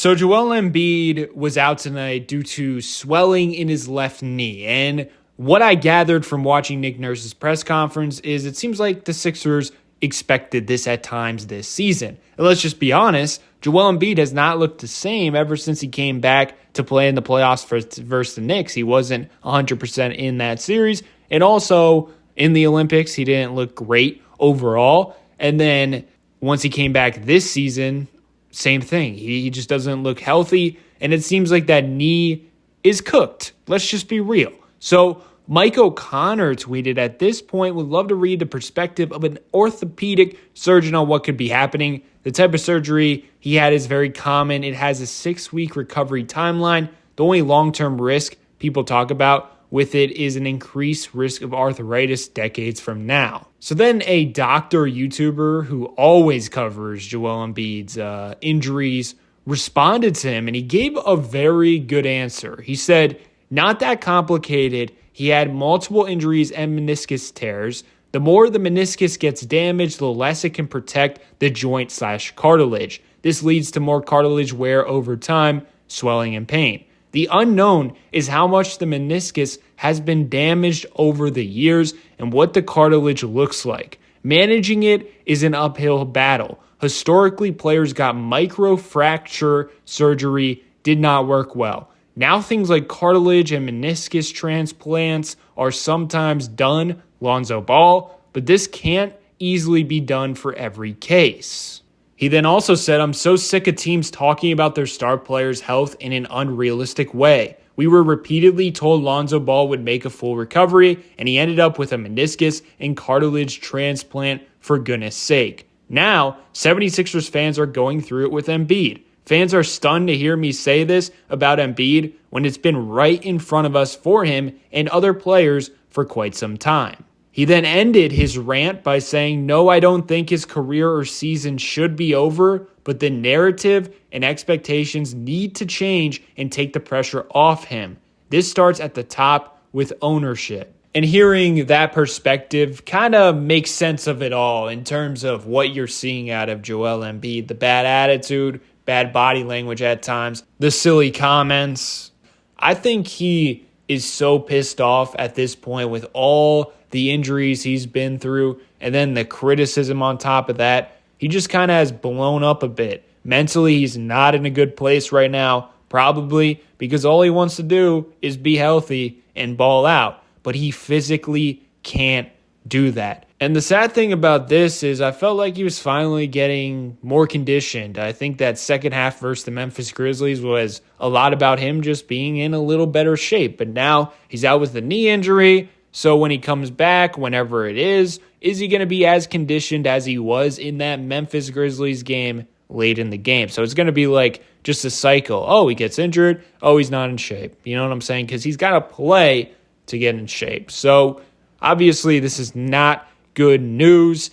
So Joel Embiid was out tonight due to swelling in his left knee. And what I gathered from watching Nick Nurse's press conference is it seems like the Sixers expected this at times this season. And let's just be honest, Joel Embiid has not looked the same ever since he came back to play in the playoffs versus the Knicks. He wasn't 100% in that series. And also in the Olympics, he didn't look great overall. And then once he came back this season, same thing. He just doesn't look healthy, and it seems like that knee is cooked. Let's just be real. So Mike O'Connor tweeted, "At this point, would love to read the perspective of an orthopedic surgeon on what could be happening. The type of surgery he had is very common. It has a 6-week recovery timeline. The only long-term risk people talk about with it is an increased risk of arthritis decades from now." So then a doctor YouTuber who always covers Joel Embiid's injuries responded to him, and he gave a very good answer. He said, "Not that complicated. He had multiple injuries and meniscus tears. The more the meniscus gets damaged, the less it can protect the joint/cartilage. This leads to more cartilage wear over time, swelling and pain. The unknown is how much the meniscus has been damaged over the years and what the cartilage looks like. Managing it is an uphill battle. Historically, players got microfracture surgery, did not work well. Now things like cartilage and meniscus transplants are sometimes done, Lonzo Ball, but this can't easily be done for every case." He then also said, "I'm so sick of teams talking about their star players' health in an unrealistic way. We were repeatedly told Lonzo Ball would make a full recovery, and he ended up with a meniscus and cartilage transplant, for goodness sake. Now, 76ers fans are going through it with Embiid. Fans are stunned to hear me say this about Embiid when it's been right in front of us for him and other players for quite some time." He then ended his rant by saying, "No, I don't think his career or season should be over, but the narrative and expectations need to change and take the pressure off him. This starts at the top with ownership." And hearing that perspective kind of makes sense of it all in terms of what you're seeing out of Joel Embiid. The bad attitude, bad body language at times, the silly comments. I think he is so pissed off at this point with all the injuries he's been through, and then the criticism on top of that. He just kind of has blown up a bit. Mentally, he's not in a good place right now, probably because all he wants to do is be healthy and ball out, but he physically can't do that. And the sad thing about this is I felt like he was finally getting more conditioned. I think that second half versus the Memphis Grizzlies was a lot about him just being in a little better shape, but now he's out with the knee injury. So when he comes back, whenever it is he going to be as conditioned as he was in that Memphis Grizzlies game late in the game? So it's going to be like just a cycle. Oh, he gets injured. Oh, he's not in shape. You know what I'm saying? Because he's got to play to get in shape. So obviously this is not good news.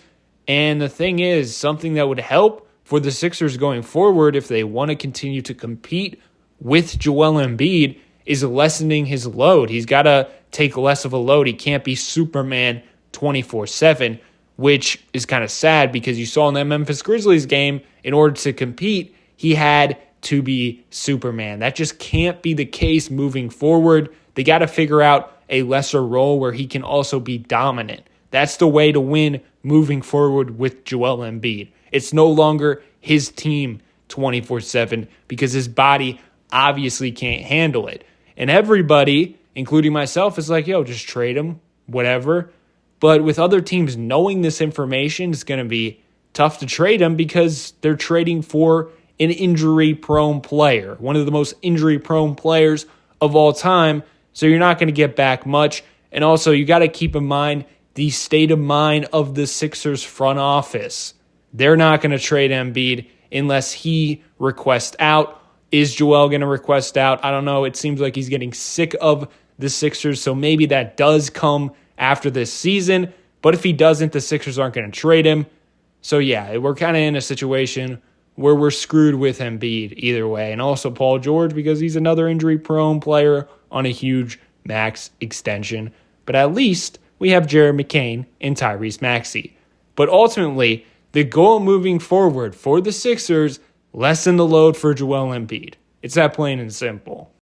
And the thing is, something that would help for the Sixers going forward if they want to continue to compete with Joel Embiid is lessening his load. He's got to take less of a load. He can't be Superman 24/7, which is kind of sad because you saw in that Memphis Grizzlies game, in order to compete, he had to be Superman. That just can't be the case moving forward. They got to figure out a lesser role where he can also be dominant. That's the way to win moving forward with Joel Embiid. It's no longer his team 24/7 because his body obviously can't handle it. And everybody, including myself, is like, yo, just trade him, whatever. But with other teams knowing this information, it's going to be tough to trade him because they're trading for an injury-prone player, one of the most injury-prone players of all time. So you're not going to get back much. And also, you got to keep in mind the state of mind of the Sixers front office. They're not going to trade Embiid unless he requests out. Is Joel going to request out? I don't know. It seems like he's getting sick of the Sixers, so maybe that does come after this season. But if he doesn't, the Sixers aren't going to trade him. So yeah, we're kind of in a situation where we're screwed with Embiid either way. And also Paul George because he's another injury-prone player on a huge max extension. But at least we have Jared McCain and Tyrese Maxey. But ultimately, the goal moving forward for the Sixers, lessen the load for Joel Embiid. It's that plain and simple.